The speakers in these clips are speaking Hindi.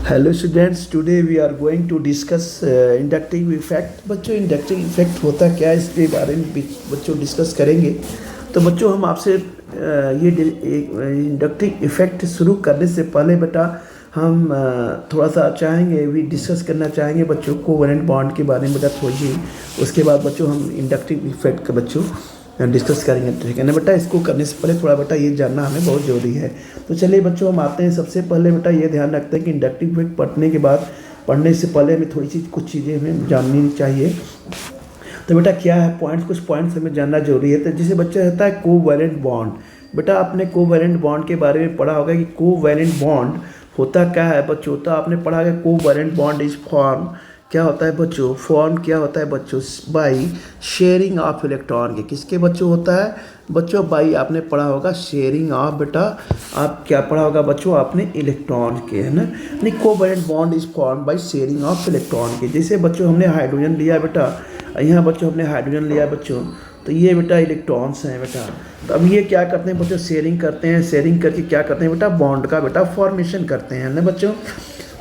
Hello students, today we are going to discuss inductive effect. बच्चों, इंडक्टिव इफेक्ट होता क्या है इसके बारे में बच्चों डिस्कस करेंगे। तो बच्चों हम आपसे ये इंडक्टिव इफेक्ट शुरू करने से पहले बेटा हम थोड़ा सा चाहेंगे भी डिस्कस करना चाहेंगे बच्चों कोवेलेंट बॉन्ड के बारे में बेटा थोड़ी सी। उसके बाद बच्चों हम इंडक्टिव इफेक्ट का बच्चों डिस्कस करेंगे, ठीक है ना बेटा। इसको करने से पहले थोड़ा बेटा ये जानना हमें बहुत ज़रूरी है। तो चलिए बच्चों हम आते हैं। सबसे पहले बेटा ये ध्यान रखते हैं कि इंडक्टिव इफेक्ट पढ़ने से पहले हमें थोड़ी सी कुछ चीज़ें हमें जाननी चाहिए। तो बेटा क्या है कुछ पॉइंट्स हमें जानना जरूरी है। तो जैसे बच्चा रहता है कोवैलेंट बॉन्ड। बेटा आपने कोवैलेंट बॉन्ड के बारे में पढ़ा होगा कि कोवैलेंट बॉन्ड होता क्या है बच्चों। तो आपने पढ़ा है कोवैलेंट बॉन्ड इज फॉर्म क्या होता है बच्चों, फॉर्म क्या होता है बच्चों, बाई शेयरिंग ऑफ इलेक्ट्रॉन के। किसके बच्चों होता है बच्चों, बाई आपने पढ़ा होगा शेयरिंग ऑफ, बेटा आप क्या पढ़ा होगा बच्चों आपने, इलेक्ट्रॉन के, है ना। नहीं, covalent bond is form by sharing of electron के। जैसे बच्चों हमने हाइड्रोजन लिया बेटा, यहाँ बच्चों हमने हाइड्रोजन लिया बच्चों, तो ये बेटा इलेक्ट्रॉन्स हैं बेटा। तो अब ये क्या करते हैं बच्चों, शेयरिंग करते हैं। शेयरिंग करके क्या करते हैं बेटा, बॉन्ड का बेटा फॉर्मेशन करते हैं ना बच्चों।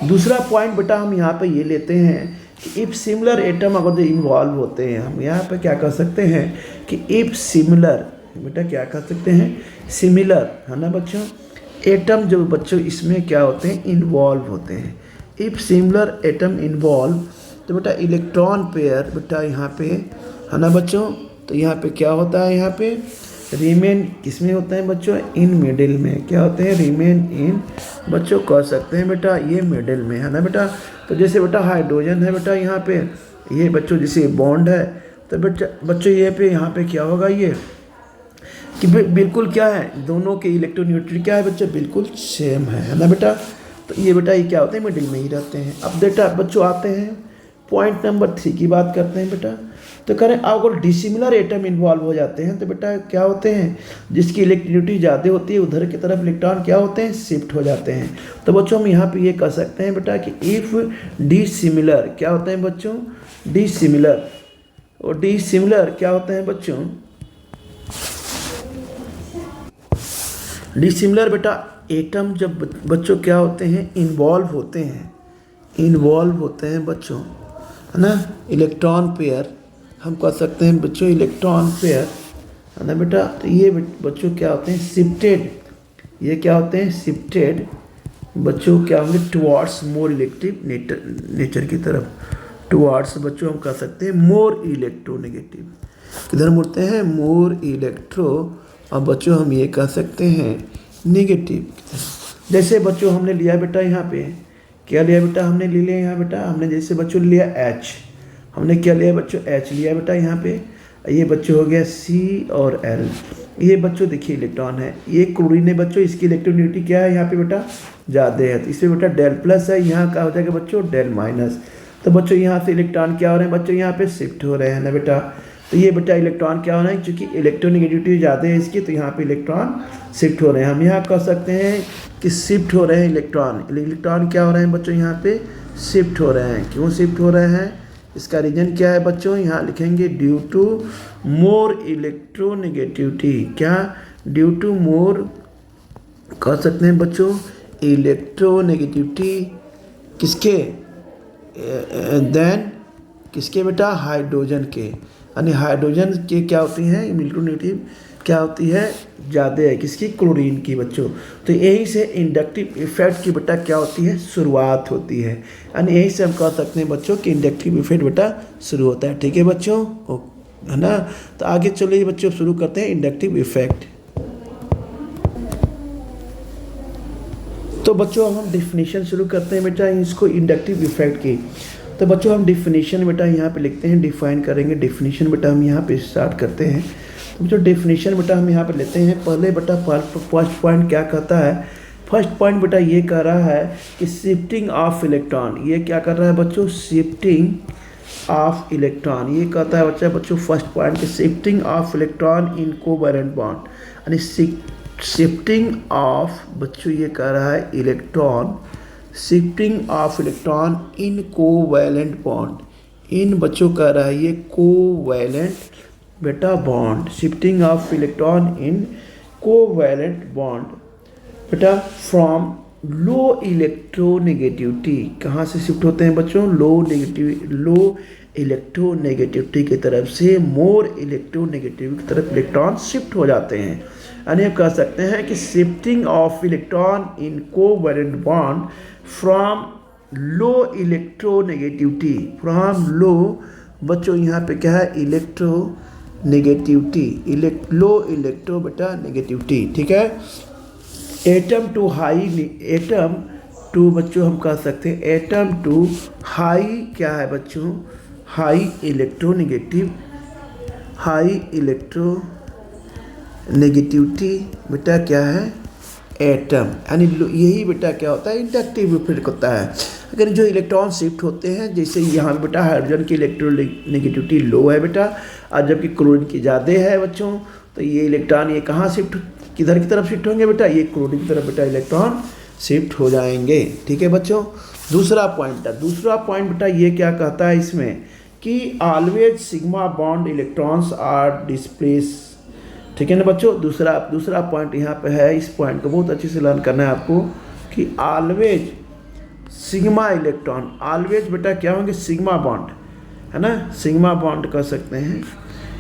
दूसरा पॉइंट बेटा हम यहाँ पे ये लेते हैं कि इफ सिमिलर एटम अगर जो इन्वॉल्व होते हैं, हम यहाँ पे क्या कर सकते हैं कि इफ सिमिलर, बेटा क्या कर सकते हैं, सिमिलर, है ना बच्चों। एटम जो बच्चों इसमें क्या होते हैं, इन्वॉल्व होते हैं। इफ सिमिलर एटम इन्वॉल्व, तो बेटा इलेक्ट्रॉन पेयर बेटा यहाँ पे, है ना बच्चों। तो यहाँ पे क्या होता है, यहाँ पे रिमेन किसमें होता है बच्चों, इन मिडिल में। क्या होते हैं, रिमेन इन, बच्चों कह सकते हैं बेटा ये मिडिल में, है ना बेटा। तो जैसे बेटा हाइड्रोजन है बेटा यहाँ पे, ये बच्चों जैसे बॉन्ड है, तो बच्चों ये पे यहाँ पे क्या होगा ये कि बिल्कुल क्या है, दोनों के इलेक्ट्रोन्यूट्रल क्या है बच्चों, बिल्कुल सेम है ना बेटा। तो ये बेटा ये क्या होते हैं, मिडिल में ही रहते हैं। अब बेटा बच्चों आते हैं पॉइंट नंबर 3 की बात करते हैं बेटा। तो करें अगर डिसिमिलर एटम इन्वॉल्व हो जाते हैं तो बेटा क्या होते हैं, जिसकी इलेक्ट्रिसिटी ज़्यादा होती है उधर की तरफ इलेक्ट्रॉन क्या होते हैं, शिफ्ट हो जाते हैं। तो बच्चों हम यहाँ पे ये कह सकते हैं बेटा कि इफ़ डिसिमिलर क्या होते हैं बच्चों, डिसिमिलर, और डिसिमिलर क्या होते हैं बच्चों, डिसिमिलर बेटा एटम जब बच्चों क्या होते हैं, इन्वॉल्व होते हैं बच्चों, है ना। इलेक्ट्रॉन पेयर हम कह सकते हैं बच्चों, इलेक्ट्रॉन पेयर, है ना बेटा। तो ये बच्चों क्या होते हैं, शिफ्टेड, ये क्या होते हैं, शिफ्टेड बच्चों क्या होंगे, टुवार्ड्स मोर इलेक्ट्रिव नेचर की तरफ, टुवार्ड्स बच्चों हम कह सकते हैं मोर इलेक्ट्रोनेगेटिव, किधर मुड़ते हैं, मोर इलेक्ट्रो, और बच्चों हम ये कह सकते हैं नेगेटिव। जैसे बच्चों हमने लिया बेटा यहाँ पे क्या लिया बेटा, हमने ले लिया यहाँ बेटा, हमने जैसे बच्चों लिया H, हमने क्या लिया बच्चों, H लिया बेटा यहाँ पे। ये बच्चों हो गया C और L, ये बच्चों देखिए इलेक्ट्रॉन है। ये क्लोरीन है बच्चों, इसकी इलेक्ट्रोनेगेटिविटी क्या है यहाँ पे बेटा, ज़्यादा है, तो इसमें बेटा डेल प्लस है, यहाँ क्या हो जाएगा बच्चों, डेल माइनस। तो बच्चों यहाँ से इलेक्ट्रॉन क्या हो रहे हैं बच्चों, यहाँ पे शिफ्ट हो रहे हैं ना बेटा। तो ये बेटा इलेक्ट्रॉन क्या हो रहा है, क्योंकि इलेक्ट्रोनेगेटिविटी ज़्यादा है इसकी, तो यहाँ पे इलेक्ट्रॉन शिफ्ट हो रहे हैं। हम यहाँ कह सकते हैं कि शिफ्ट हो रहे हैं इलेक्ट्रॉन क्या हो रहे हैं बच्चों, यहाँ पे शिफ्ट हो रहे हैं। क्यों शिफ्ट हो रहे हैं, इसका रीजन क्या है बच्चों, यहाँ लिखेंगे ड्यू टू मोर इलेक्ट्रोनेगेटिविटी। क्या, ड्यू टू मोर कह सकते हैं बच्चों, इलेक्ट्रोनेगेटिविटी किसके, देन किसके बेटा, हाइड्रोजन के। यानी हाइड्रोजन के क्या होती हैं, इलेक्ट्रोनेगेटिव क्या होती है, ज़्यादा है, किसकी, क्लोरीन की बच्चों। तो यही से इंडक्टिव इफेक्ट की बेटा क्या होती है, शुरुआत होती है। यानी यही से हम कह सकते हैं बच्चों कि इंडक्टिव इफेक्ट बेटा शुरू होता है, ठीक है बच्चों, है ना। तो आगे चलिए बच्चों शुरू करते हैं इंडक्टिव इफेक्ट। तो बच्चों हम डिफिनीशन शुरू करते हैं बेटा इसको इंडक्टिव इफेक्ट की। तो बच्चों हम डिफिनीशन बेटा यहाँ पे लिखते हैं, डिफाइन करेंगे डिफिनीशन बेटा हम यहाँ पे स्टार्ट करते हैं। तो जो डेफिनेशन बेटा हम यहाँ पे लेते हैं, पहले बेटा फर्स्ट पॉइंट क्या कहता है, फर्स्ट पॉइंट बेटा ये कह रहा है कि शिफ्टिंग ऑफ इलेक्ट्रॉन, ये क्या कर रहा है बच्चों, शिफ्टिंग ऑफ इलेक्ट्रॉन, ये कहता है बच्चों फर्स्ट पॉइंट कि shifting of electron in covalent bond. यानी शिफ्टिंग ऑफ बच्चों ये कह रहा है electron, shifting of electron in covalent bond, इन बच्चों कह रहा है ये कोवैलेंट बेटा bond, shifting of electron in covalent bond बेटा फ्रॉम लो इलेक्ट्रोनेगेटिविटी, कहाँ से शिफ्ट होते हैं बच्चों? लो इलेक्ट्रोनेगेटिविटी की तरफ से मोर इलेक्ट्रोनेगेटिविटी की तरफ इलेक्ट्रॉन शिफ्ट हो जाते हैं। यानी हम कह सकते हैं कि shifting of electron in covalent bond from low electronegativity, from low बच्चों यहाँ पे क्या है? इलेक्ट्रोनेगेटिविटी, लो इलेक्ट्रो बेटा नेगेटिविटी, ठीक है। एटम टू बच्चों हम कह सकते हैं एटम टू हाई क्या है बच्चों? हाई इलेक्ट्रोनेगेटिविटी बेटा क्या है? एटम। यानी यही बेटा क्या होता है? इंडक्टिव इफेक्ट होता है। अगर जो इलेक्ट्रॉन शिफ्ट होते हैं, जैसे यहाँ बेटा हाइड्रोजन की इलेक्ट्रोनेगेटिविटी लो है बेटा, और जबकि क्लोरीन की ज़्यादा है बच्चों, तो ये इलेक्ट्रॉन ये कहाँ शिफ्ट, किधर की तरफ शिफ्ट होंगे बेटा? ये क्लोरीन की तरफ बेटा इलेक्ट्रॉन शिफ्ट हो जाएंगे, ठीक है बच्चों। दूसरा पॉइंट बेटा ये क्या कहता है इसमें कि always sigma bond electrons are displace, ठीक है ना बच्चों। दूसरा पॉइंट यहाँ पे है, इस पॉइंट को बहुत अच्छे से लर्न करना है आपको कि ऑलवेज सिग्मा इलेक्ट्रॉन, ऑलवेज बेटा क्या होंगे? सिग्मा बॉन्ड, है ना, सिग्मा बॉन्ड कह सकते हैं,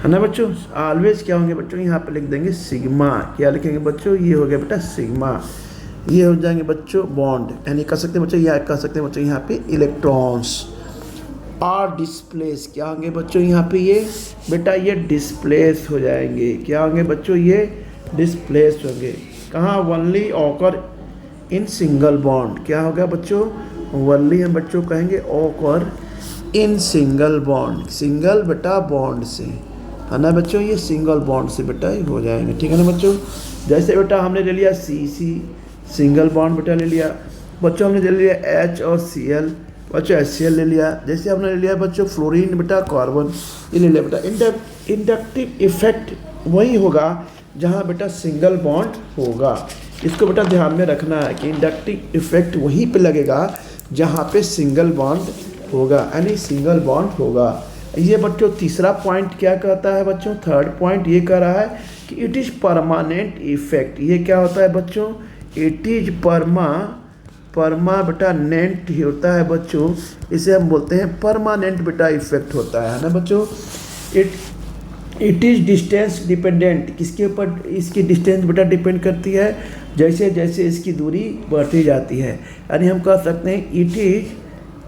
है ना बच्चों। ऑलवेज क्या होंगे बच्चों? यहाँ पे लिख देंगे सिग्मा, क्या लिखेंगे बच्चों? ये हो गया बेटा सिग्मा, ये हो जाएंगे बच्चों बॉन्ड, यानी कह सकते हैं बच्चों, यह कह सकते हैं बच्चों यहाँ पे इलेक्ट्रॉन्स आर डिस्प्लेस, क्या होंगे बच्चों? यहाँ पे ये बेटा ये डिस्प्लेस हो जाएंगे, क्या होंगे बच्चों? ये डिस्प्लेस होंगे। कहाँ? Only occur in single bond, क्या होगा बच्चों? ओनली हम बच्चों कहेंगे occur in single bond, single बेटा बॉन्ड से, है ना बच्चों, ये सिंगल बॉन्ड से बेटा ये हो जाएंगे, ठीक है ना बच्चों। जैसे बेटा हमने ले लिया सी सिंगल बॉन्ड बेटा ले लिया बच्चों, हमने ले लिया H और Cl बच्चों, HCl ले लिया। जैसे हमने ले लिया बच्चों फ्लोरीन बेटा कार्बन, ये ले लिया बेटा। इंडक्टिव इफेक्ट वही होगा जहाँ बेटा सिंगल बॉन्ड होगा, इसको बेटा ध्यान में रखना है कि इंडक्टिव इफेक्ट वहीं पे लगेगा जहाँ पे सिंगल बॉन्ड होगा, यानी सिंगल बॉन्ड होगा। ये बच्चों तीसरा पॉइंट क्या कहता है बच्चों? थर्ड पॉइंट ये कह रहा है कि इट इज़ परमानेंट इफेक्ट। ये क्या होता है बच्चों? इट इज परमा बेटा नेंट ही होता है बच्चों, इसे हम बोलते हैं परमानेंट बेटा इफेक्ट होता है ना बच्चों। इट इज डिस्टेंस डिपेंडेंट, किसके ऊपर? इसकी डिस्टेंस बेटा डिपेंड करती है जैसे जैसे इसकी दूरी बढ़ती जाती है, यानी हम कह सकते हैं इट इज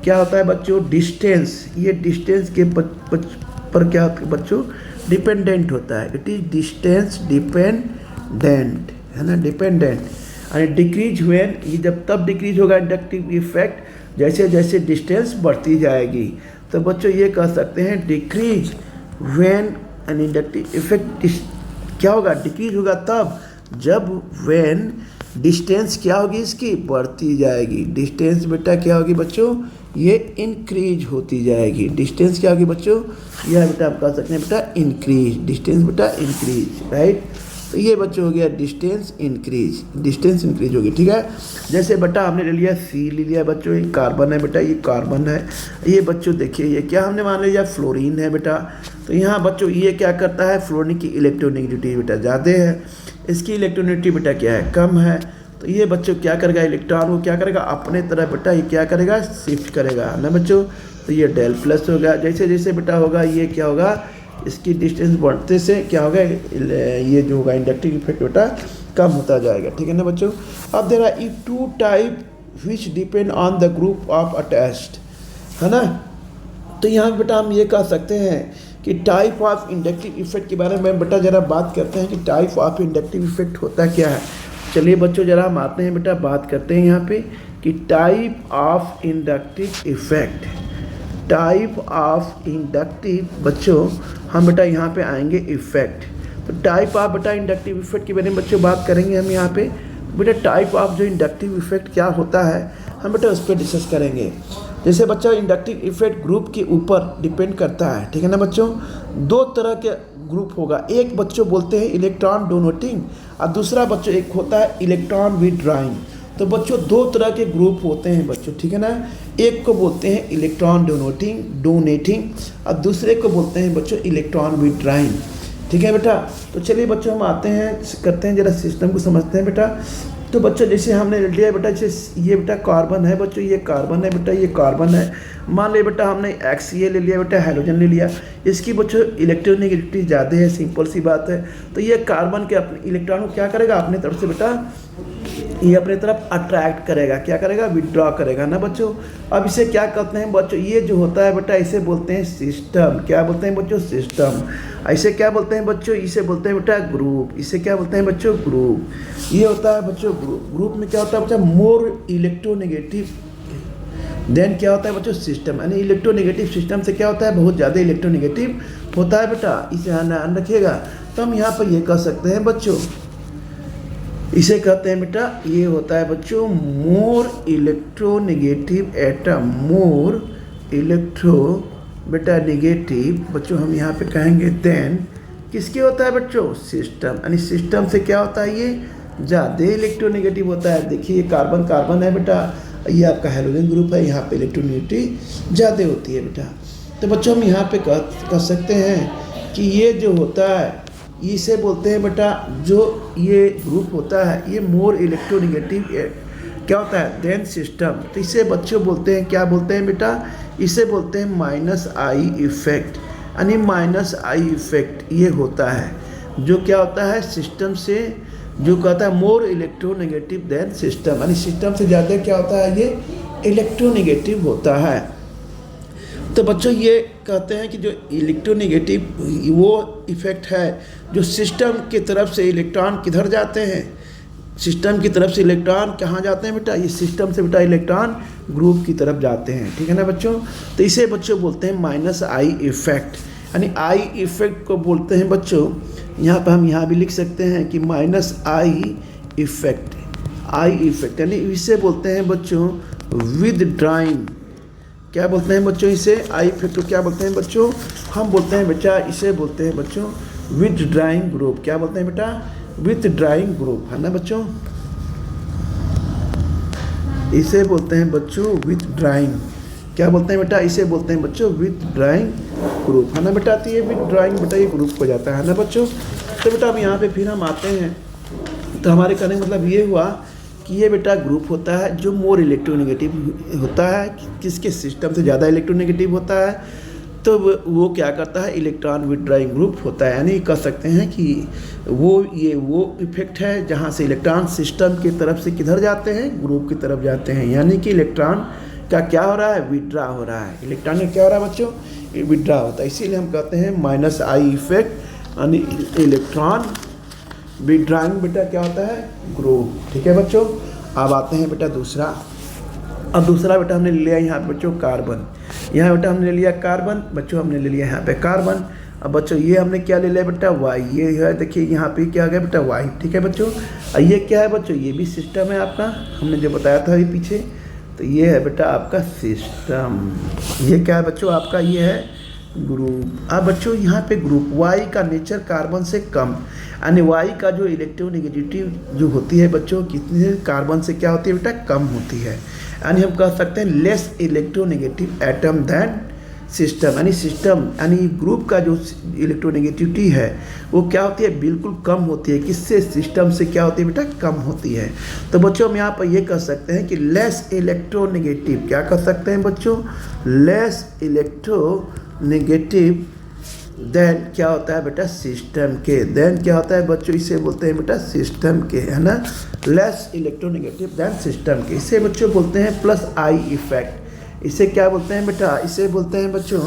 क्या होता है बच्चों? डिस्टेंस, ये डिस्टेंस के पर क्या बच्चों? डिपेंडेंट होता है। इट इज डिस्टेंस डिपेंडेंट, है ना, डिपेंडेंट। एंड डिक्रीज व्हेन, ये जब तब डिक्रीज होगा इंडक्टिव इफेक्ट जैसे जैसे डिस्टेंस बढ़ती जाएगी। तो बच्चों ये कह सकते हैं decrease when an inductive effect क्या होगा? डिक्रीज होगा तब जब व्हेन डिस्टेंस क्या होगी इसकी? बढ़ती जाएगी। डिस्टेंस बेटा क्या होगी बच्चों? ये इंक्रीज होती जाएगी। डिस्टेंस क्या होगी बच्चों? यह बेटा आप कह सकते हैं बेटा इंक्रीज, डिस्टेंस बेटा इंक्रीज, राइट। तो ये बच्चों हो गया डिस्टेंस इंक्रीज होगी, ठीक है। जैसे बेटा हमने ले लिया सी, ले लिया बच्चों, ये कार्बन है बेटा, ये कार्बन है, ये बच्चों देखिए ये क्या हमने मान लिया? फ्लोरीन है बेटा। तो यहाँ बच्चों ये क्या करता है? फ्लोरीन की इलेक्ट्रोनेगेटिविटी बेटा ज़्यादा है, इसकी इलेक्ट्रोनेगेटिविटी बेटा क्या है? कम है। तो ये बच्चों क्या करेगा? इलेक्ट्रॉन को क्या करेगा? अपने तरह बेटा ये क्या करेगा? शिफ्ट करेगा ना बच्चों। तो ये डेल प्लस होगा। जैसे जैसे बेटा होगा ये क्या होगा? इसकी डिस्टेंस बढ़ते से क्या होगा? ये जो होगा इंडक्टिव इफेक्ट बेटा कम होता जाएगा, ठीक है ना बच्चों। अब there are two type which depend on the group of attached, है ना। तो यहाँ बेटा हम ये कह सकते हैं कि टाइप ऑफ इंडक्टिव इफेक्ट के बारे में बेटा जरा बात करते हैं कि टाइप ऑफ इंडक्टिव इफेक्ट होता क्या है। चलिए बच्चों जरा हम आते हैं बेटा, बात करते हैं यहाँ पे कि type of inductive effect, type of inductive बच्चों हम बेटा यहाँ पे आएंगे इफेक्ट। तो टाइप ऑफ बेटा इंडक्टिव इफेक्ट के बारे में बच्चों बात करेंगे हम यहाँ पे। बेटा टाइप ऑफ जो इंडक्टिव इफेक्ट क्या होता है हम बेटा उस पर डिस्कस करेंगे। जैसे बच्चा इंडक्टिव इफेक्ट ग्रुप के ऊपर डिपेंड करता है, ठीक है ना बच्चों। दो तरह के ग्रुप होगा, एक बच्चों बोलते हैं इलेक्ट्रॉन डोनेटिंग और दूसरा बच्चों एक होता है इलेक्ट्रॉन विथड्राइंग। तो बच्चों दो तरह के ग्रुप होते हैं बच्चों, ठीक है ना। एक को बोलते हैं इलेक्ट्रॉन डोनेटिंग और दूसरे को बोलते हैं बच्चों इलेक्ट्रॉन विथड्राइंग, ठीक है बेटा। तो चलिए बच्चों हम आते हैं, करते हैं जरा सिस्टम को समझते हैं बेटा तो बच्चों जैसे हमने लिया बेटा, जैसे ये बेटा कार्बन है बच्चों, ये कार्बन है बेटा, ये कार्बन है। मान लिया बेटा हमने XCA ले लिया बेटा, हाइड्रोजन ले लिया, इसकी बच्चों इलेक्ट्रोनेगेटिविटी ज़्यादा है, सिंपल सी बात है। तो ये कार्बन के अपने इलेक्ट्रॉन को क्या करेगा, अपनी तरफ से बेटा ये अपनी तरफ अट्रैक्ट करेगा, क्या करेगा, विड्रॉ करेगा ना बच्चों। अब इसे क्या कहते हैं बच्चों, ये जो होता है बेटा इसे बोलते हैं सिस्टम। क्या बोलते हैं बच्चों, सिस्टम। इसे क्या बोलते हैं बच्चों, इसे बोलते हैं बेटा ग्रुप। इसे क्या बोलते हैं बच्चों, ग्रुप। ये होता है बच्चों ग्रुप। ग्रुप में क्या होता है बच्चा, मोर इलेक्ट्रोनेगेटिव देन क्या होता है बच्चों, सिस्टम। यानी इलेक्ट्रोनेगेटिव सिस्टम से क्या होता है, बहुत ज़्यादा इलेक्ट्रोनेगेटिव होता है बेटा, इसे ध्यान रखिएगा। तो हम यहाँ पर ये कह सकते हैं बच्चों, इसे कहते हैं बेटा, ये होता है बच्चों मोर इलेक्ट्रोनेगेटिव एटम, मोर इलेक्ट्रो बेटा नेगेटिव बच्चों हम यहाँ पे कहेंगे देन किसके होता है बच्चों, सिस्टम। यानी सिस्टम से क्या होता है, ये ज़्यादा इलेक्ट्रोनेगेटिव होता है। देखिए कार्बन कार्बन है बेटा, ये आपका हाइड्रोजन ग्रुप है, यहाँ पे इलेक्ट्रोनेगेटिविटी ज़्यादा होती है बेटा। तो बच्चों हम यहाँ पे कह सकते हैं कि ये जो होता है इसे बोलते हैं बेटा, जो ये ग्रुप होता है ये मोर इलेक्ट्रोनेगेटिव क्या होता है देन सिस्टम। तो इसे बच्चों बोलते हैं, क्या बोलते हैं बेटा, इसे बोलते हैं -I इफेक्ट। यानी -I इफेक्ट ये होता है, जो क्या होता है सिस्टम से, जो कहता है मोर इलेक्ट्रोनेगेटिव देन सिस्टम। यानी सिस्टम से ज़्यादा क्या होता है, ये इलेक्ट्रोनेगेटिव होता है। तो बच्चों ये कहते हैं कि जो इलेक्ट्रोनेगेटिव वो इफेक्ट है, जो सिस्टम की तरफ से इलेक्ट्रॉन किधर जाते हैं, सिस्टम की तरफ से इलेक्ट्रॉन कहाँ जाते हैं बेटा, ये सिस्टम से बेटा इलेक्ट्रॉन ग्रुप की तरफ जाते हैं, ठीक है ना बच्चों। तो इसे बच्चों बोलते हैं -I इफेक्ट। यानी I इफेक्ट को बोलते हैं बच्चों, यहाँ पर हम यहाँ भी लिख सकते हैं कि -I इफेक्ट, I इफेक्ट। यानी इसे बोलते हैं बच्चों विदड्राइंग। क्या बोलते हैं बच्चों इसे, I इफेक्ट को क्या बोलते हैं बच्चों, हम बोलते हैं बेटा, इसे बोलते हैं बच्चों विदड्राइंग ग्रुप। क्या बोलते हैं बेटा, विदड्राइंग ग्रुप, है ना बच्चों। इसे बोलते हैं बच्चों विदड्राइंग, क्या बोलते हैं बेटा, इसे बोलते हैं बच्चों विदड्राइंग ग्रुप, है ना बेटा। तो ये विदड्राइंग बेटा ये ग्रुप हो जाता है ना बच्चों। तो बेटा अब यहाँ पे फिर हम आते हैं, तो हमारे कहने का मतलब ये हुआ कि ये बेटा ग्रुप होता है जो मोर इलेक्ट्रोनेगेटिव होता है, किसके सिस्टम से ज़्यादा इलेक्ट्रोनेगेटिव होता है। तो वो क्या करता है, इलेक्ट्रॉन विदड्राइंग ग्रुप होता है। यानी कह सकते हैं कि वो इफेक्ट है जहाँ से इलेक्ट्रॉन सिस्टम की तरफ से किधर जाते हैं, ग्रुप की तरफ जाते हैं। यानी कि इलेक्ट्रॉन का क्या हो रहा है, विड्रा हो रहा है। इलेक्ट्रॉन का क्या हो रहा है बच्चों, विड्रा होता है। इसीलिए हम कहते हैं -I इफेक्ट। यानी इलेक्ट्रॉन विड्राइंग बेटा क्या होता है, ग्रुप, ठीक है बच्चों। अब आते हैं बेटा दूसरा। अब दूसरा बेटा हमने ले लिया यहाँ पे बच्चों कार्बन। यहाँ बेटा हमने ले लिया कार्बन बच्चों, हमने ले लिया यहाँ पे कार्बन। अब बच्चों ये हमने क्या ले लिया बेटा, Y। ये है देखिए यहाँ पे क्या आ गया बेटा, Y, ठीक है बच्चों। ये क्या है बच्चों, ये भी सिस्टम है आपका, हमने जो बताया था ये पीछे। तो ये है बेटा आपका सिस्टम। ये क्या है बच्चों, आपका ये है ग्रुप। अब बच्चों यहाँ पे ग्रुप Y का नेचर कार्बन से कम, यानी Y का जो इलेक्ट्रोनेगेटिविटी जो होती है बच्चों, कितने कार्बन से क्या होती है बेटा, कम होती है। यानी हम कह सकते हैं less electronegative atom than system. यानी सिस्टम यानी ग्रुप का जो इलेक्ट्रोनेगेटिविटी है वो क्या होती है, बिल्कुल कम होती है। किससे, सिस्टम से क्या होती है बेटा, कम होती है। तो बच्चों हम यहाँ पर ये कह सकते हैं कि लेस इलेक्ट्रोनेगेटिव, क्या कह सकते हैं बच्चों, लेस इलेक्ट्रोनेगेटिव देन क्या होता है बेटा, सिस्टम के। देन क्या होता है बच्चों, इसे बोलते हैं बेटा सिस्टम के, है ना, लेस इलेक्ट्रोनेगेटिव देन सिस्टम के। इसे बच्चों बोलते हैं +I इफेक्ट। इसे क्या बोलते हैं बेटा, इसे बोलते हैं बच्चों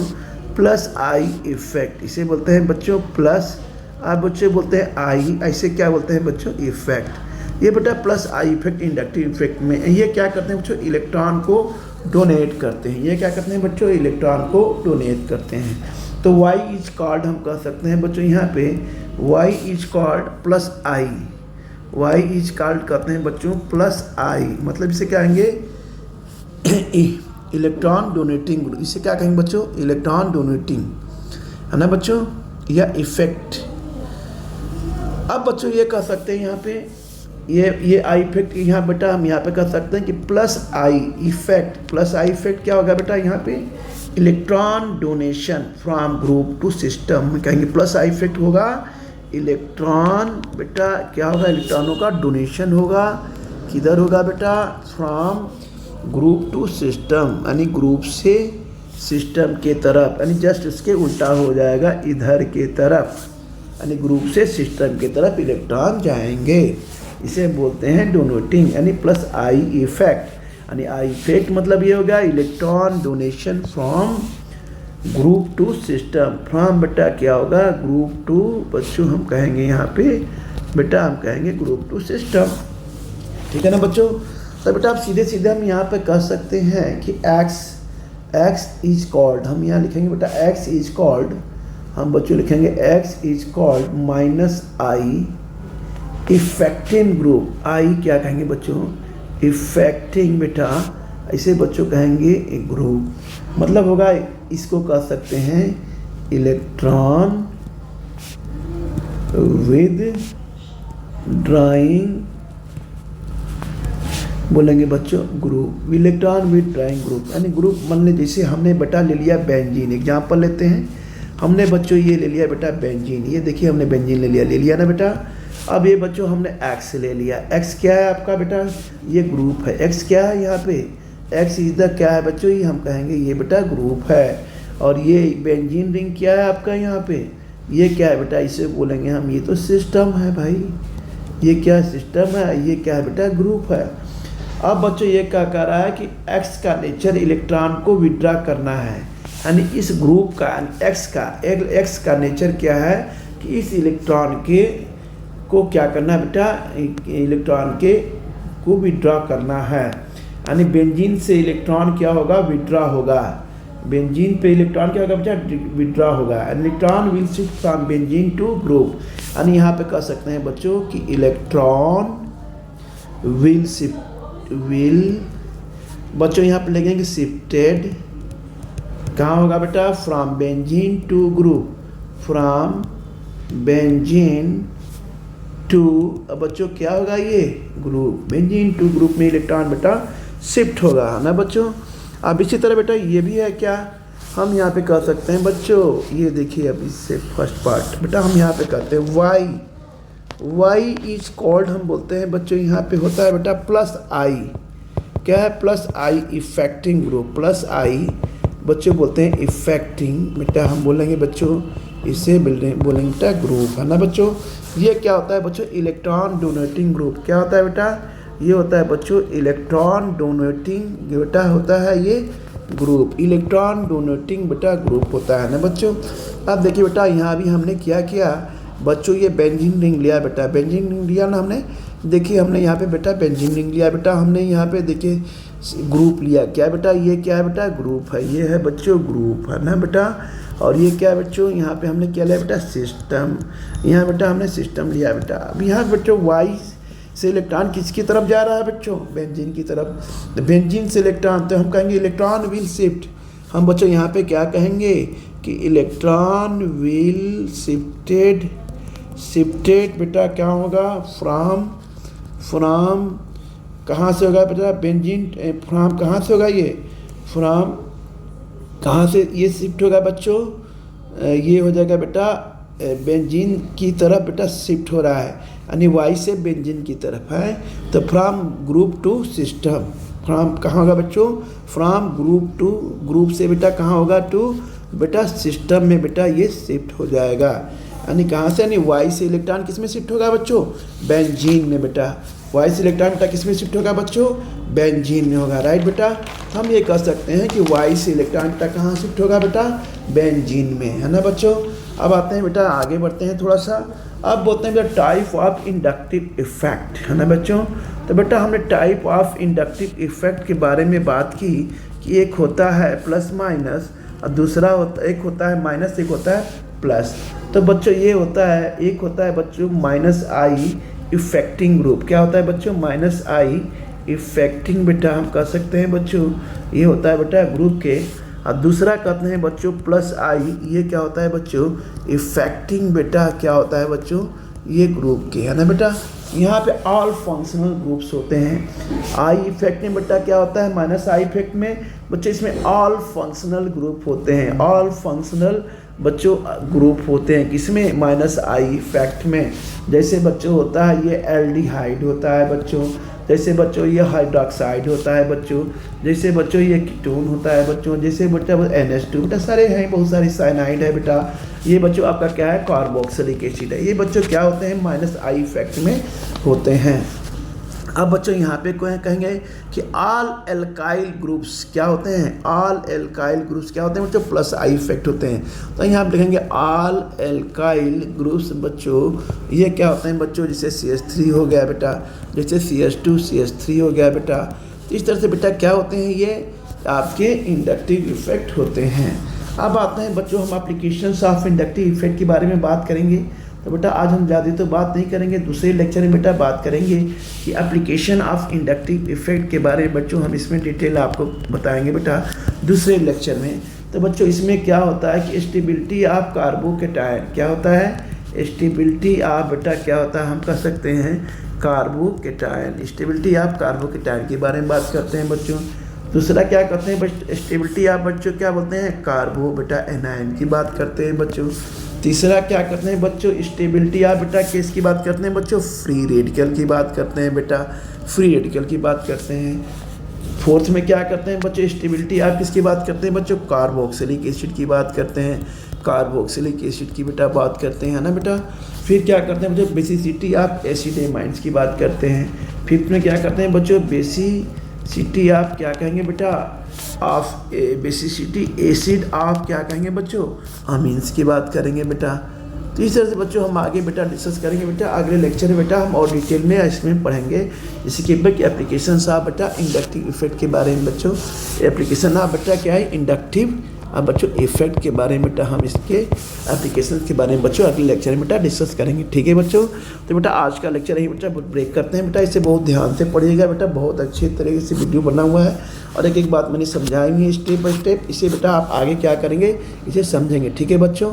+I इफेक्ट। इसे बोलते हैं बच्चों प्लस, आप बच्चों बोलते हैं I, ऐसे क्या बोलते हैं बच्चों, इफेक्ट। ये बेटा +I इफेक्ट इंडक्टिव इफेक्ट में ये क्या करते हैं बच्चों, इलेक्ट्रॉन को डोनेट करते हैं। ये क्या करते हैं बच्चों, इलेक्ट्रॉन को डोनेट करते हैं। तो Y इज कॉल्ड, हम कह सकते हैं बच्चों यहाँ पे Y is called +I। Y is called कहते हैं बच्चों +I, मतलब इसे क्या कहेंगे, इलेक्ट्रॉन डोनेटिंग ग्रुप। इसे क्या कहेंगे बच्चों, इलेक्ट्रॉन डोनेटिंग, है ना बच्चों, या इफेक्ट। अब बच्चों ये कह सकते हैं यहाँ पे ये I इफेक्ट, यहाँ बेटा हम यहाँ पे कह सकते हैं कि +I इफेक्ट। +I इफेक्ट क्या होगा बेटा, यहाँ पे electron donation from group to system में कहेंगे +I इफेक्ट होगा। इलेक्ट्रॉन बेटा क्या होगा, इलेक्ट्रॉनों का डोनेशन होगा किधर होगा बेटा? फ्रॉम ग्रुप टू सिस्टम, यानी ग्रुप से सिस्टम के तरफ, यानी जस्ट उसके उल्टा हो जाएगा, इधर के तरफ, यानी ग्रुप से सिस्टम के तरफ इलेक्ट्रॉन जाएंगे। इसे बोलते हैं डोनेटिंग, यानी प्लस आई इफेक्ट, यानी आई इफेक्ट मतलब ये होगा electron donation from group to system. From बेटा क्या होगा? ग्रुप टू, बच्चों हम कहेंगे यहाँ पे बेटा, हम कहेंगे ग्रुप टू सिस्टम, ठीक है ना बच्चों? तो बेटा आप सीधे सीधे हम यहाँ पे कह सकते हैं कि x इज कॉल्ड, हम यहाँ लिखेंगे बेटा x इज कॉल्ड, हम बच्चों लिखेंगे x is called minus I effecting group. I क्या कहेंगे बच्चों? इफेक्टिंग बेटा, इसे बच्चों कहेंगे एक ग्रुप, मतलब होगा, इसको कह सकते हैं इलेक्ट्रॉन विद ड्राइंग, बोलेंगे बच्चों group, electron with drawing group, यानी ग्रुप। मान लीजिए जैसे हमने बेटा ले लिया बेंजीन, एग्जाम्पल लेते हैं, हमने बच्चों ये ले लिया बेटा बेंजीन, ये देखिए हमने बेंजीन ले लिया ना बेटा। अब ये बच्चों हमने एक्स ले लिया, एक्स क्या है आपका बेटा? ये ग्रुप है। एक्स क्या है यहाँ पे? एक्स इज द क्या है बच्चों? ये हम कहेंगे ये बेटा ग्रुप है। और ये बेंजीन रिंग क्या है आपका यहाँ पे? ये क्या है बेटा? इसे बोलेंगे हम, ये तो सिस्टम है भाई, ये क्या सिस्टम है, ये क्या है बेटा? ग्रुप है। अब बच्चों ये क्या कह रहा है कि एक्स का नेचर इलेक्ट्रॉन को विड्रा करना है, यानी इस ग्रुप का एक्स का नेचर क्या है कि इस इलेक्ट्रॉन के को क्या करना है बेटा? इलेक्ट्रॉन के को विड्रा करना है, यानी बेंजीन से इलेक्ट्रॉन क्या होगा? विड्रा होगा। बेंजीन पे इलेक्ट्रॉन क्या होगा बेटा? विड्रा होगा। Electron will shift from benzene to group, यानी यहाँ पे कह सकते हैं बच्चों कि इलेक्ट्रॉन विल बच्चों यहाँ पे लगेंगे शिफ्टेड, कहाँ होगा बेटा? From benzene to group, from benzene to, अब बच्चों क्या होगा? ये ग्रुप, बेंजीन टू ग्रुप में इलेक्ट्रॉन बेटा शिफ्ट होगा, है ना बच्चों? अब इसी तरह बेटा ये भी है क्या, हम यहाँ पे कह सकते हैं बच्चों, ये देखिए अब इससे फर्स्ट पार्ट बेटा हम यहाँ पे कहते हैं वाई इज कॉल्ड, हम बोलते हैं बच्चों यहाँ पे होता है बेटा प्लस आई, क्या है? प्लस आई इफेक्टिंग ग्रुप, प्लस आई बच्चों बोलते हैं इफेक्टिंग बेटा, हम बोलेंगे बच्चों इसे बोलेंगे बेटा ग्रुप, है ना बच्चों? ये क्या होता है बच्चों? Electron donating group. क्या होता है बेटा? ये होता है बच्चों इलेक्ट्रॉन डोनेटिंग बेटा होता है ये ग्रुप, इलेक्ट्रॉन डोनेटिंग बेटा ग्रुप होता है ना बच्चों? अब देखिए बेटा यहाँ भी हमने क्या किया बच्चों, ये बेंजीन रिंग लिया बेटा, बेंजीन रिंग लिया ना हमने, देखिए हमने यहाँ पे बेटा बेंजीन रिंग लिया बेटा, हमने यहाँ पे देखिए ग्रुप लिया, क्या बेटा? ये क्या है बेटा? ग्रुप है, ये है बच्चों ग्रुप, है ना बेटा? और ये क्या है बच्चों? यहाँ पे हमने क्या लिया बेटा? सिस्टम, यहाँ बेटा हमने सिस्टम लिया बेटा। अब यहाँ बच्चों वाई से इलेक्ट्रॉन किसकी तरफ जा रहा है बच्चों? बेंजीन की तरफ। बेंजीन से इलेक्ट्रॉन, तो हम कहेंगे इलेक्ट्रॉन विल शिफ्ट, हम बच्चों यहाँ पे क्या कहेंगे कि इलेक्ट्रॉन विल शिफ्टेड बेटा क्या होगा? फ्रॉम कहाँ से होगा बेटा? बेंजीन, फ्रॉम कहाँ से होगा? ये फ्रॉम कहाँ से ये शिफ्ट होगा बच्चों? ये हो जाएगा बेटा बेंजीन की तरफ बेटा शिफ्ट हो रहा है, यानी वाई से बेंजीन की तरफ है। तो from group to system, from कहाँ होगा बच्चों? फ्रॉम ग्रुप टू, ग्रुप से बेटा कहाँ होगा? टू बेटा सिस्टम में बेटा ये शिफ्ट हो जाएगा, यानी कहाँ से? यानी वाई से इलेक्ट्रॉन किस में शिफ्ट होगा बच्चों? बेंजीन में बेटा। वाई से इलेक्ट्रॉन बेटा किस में शिफ्ट होगा बच्चों? बेंजीन में होगा, राइट बेटा? हम ये कह सकते हैं कि वाई से इलेक्ट्रॉन बेटा कहाँ शिफ्ट होगा बेटा? बेंजीन में, है ना बच्चों? अब आते हैं बेटा, आगे बढ़ते हैं थोड़ा सा। अब बोलते हैं बेटा टाइप ऑफ इंडक्टिव इफेक्ट, है ना बच्चों? तो बेटा हमने टाइप ऑफ इंडक्टिव इफेक्ट के बारे में बात की कि एक होता है प्लस माइनस और दूसरा एक होता है माइनस, एक होता है प्लस। तो बच्चों ये होता है, एक होता है बच्चों माइनस आई इफेक्टिंग ग्रुप, क्या होता है बच्चों? माइनस आई इफेक्टिंग बेटा हम कह सकते हैं बच्चों, ये होता है बेटा ग्रुप के। और दूसरा कहते हैं बच्चों प्लस आई, ये क्या होता है बच्चों? इफेक्टिंग बेटा क्या होता है बच्चों? ये ग्रुप के, है ना बेटा? यहाँ पे ऑल फंक्शनल ग्रुप्स होते हैं। आई इफेक्ट में बेटा क्या होता है? माइनस आई इफेक्ट में बच्चों इसमें ऑल फंक्शनल ग्रुप होते हैं, ऑल फंक्शनल बच्चों ग्रुप होते हैं किसमें? माइनस आई इफेक्ट में। जैसे बच्चों होता है ये एल्डिहाइड होता है बच्चों, जैसे बच्चों ये हाइड्रोक्साइड होता है बच्चों, जैसे बच्चों ये कीटोन होता है बच्चों, जैसे बेटा NH2 बेटा सारे हैं, बहुत सारी साइनाइड है बेटा। ये बच्चों आपका क्या है, कार्बोक्सिलिक एसिड है। ये बच्चों क्या होते हैं, -I इफेक्ट में होते हैं। अब बच्चों यहाँ पे कहेंगे कि ऑल एल्काइल ग्रुप्स क्या होते हैं, ऑल एल्काइल ग्रुप्स क्या होते हैं बच्चों, +I इफेक्ट होते हैं। तो यहाँ पे लिखेंगे ऑल एल्काइल ग्रुप्स बच्चों, ये क्या होते हैं बच्चों, जैसे CH3 हो गया बेटा, जैसे CH2 CH3 हो गया बेटा। तो इस तरह से बेटा क्या होते हैं, ये आपके इंडक्टिव इफेक्ट होते हैं। अब आते हैं बच्चों हम एप्लीकेशंस ऑफ इंडक्टिव इफेक्ट के बारे में बात करेंगे। तो बेटा आज हम ज़्यादा तो बात नहीं करेंगे, दूसरे लेक्चर में बेटा बात करेंगे कि एप्लीकेशन ऑफ इंडक्टिव इफेक्ट के बारे में बच्चों हम इसमें डिटेल आपको बताएंगे बेटा दूसरे लेक्चर में। तो बच्चों इसमें क्या होता है कि स्टेबिलिटी ऑफ कार्बोकेटायन क्या होता है, स्टेबिलिटी ऑफ बेटा क्या होता है, हम कह सकते हैं कार्बोकेटायन, स्टेबिलिटी ऑफ कार्बोकेटायन के बारे में बात करते हैं बच्चों। दूसरा क्या करते हैं स्टेबिलिटी ऑफ बच्चों क्या बोलते हैं, कार्बो बेटा एनायन की बात करते हैं बच्चों। तीसरा क्या करते हैं बच्चों, स्टेबिलिटी ऑफ बेटा किसकी की बात करते हैं बच्चों, फ्री रेडिकल की बात करते हैं बेटा, फ्री रेडिकल की बात करते हैं। फोर्थ में क्या करते हैं बच्चों, स्टेबिलिटी ऑफ किसकी बात करते हैं बच्चों, कार्बोक्सिलिक एसिड की बात करते हैं, कार्बोक्सिलिक एसिड की बेटा बात करते हैं, है ना बेटा। फिर क्या करते हैं बच्चों, बेसिसिटी ऑफ एसिड एमाइंस की बात करते हैं। फिफ्थ में क्या करते हैं बच्चों, बेसिसिटी ऑफ क्या कहेंगे बेटा, ऑफ बेसिसिटी एसिड ऑफ क्या कहेंगे बच्चों, अमीन्स की बात करेंगे बेटा। तो इस तरह से बच्चों हम आगे बेटा डिस्कस करेंगे बेटा, अगले लेक्चर में बेटा हम और डिटेल में इसमें पढ़ेंगे। इसी के बाद एप्लीकेशंस ऑफ बेटा इंडक्टिव इफेक्ट के बारे में बच्चों, एप्लीकेशन ऑफ बेटा क्या है, इंडक्टिव अब बच्चों इफेक्ट के बारे में बेटा हम इसके एप्लीकेशन के बारे में बच्चों अगले लेक्चर में बेटा डिस्कस करेंगे, ठीक है बच्चों। तो बेटा आज का लेक्चर यही बेटा ब्रेक करते हैं बेटा, इसे बहुत ध्यान से पढ़िएगा बेटा, बहुत अच्छे तरीके से वीडियो बना हुआ है और एक एक बात मैंने समझाई हुई है स्टेप बाय स्टेप। इसे बेटा आप आगे क्या करेंगे, इसे समझेंगे, ठीक है बच्चों।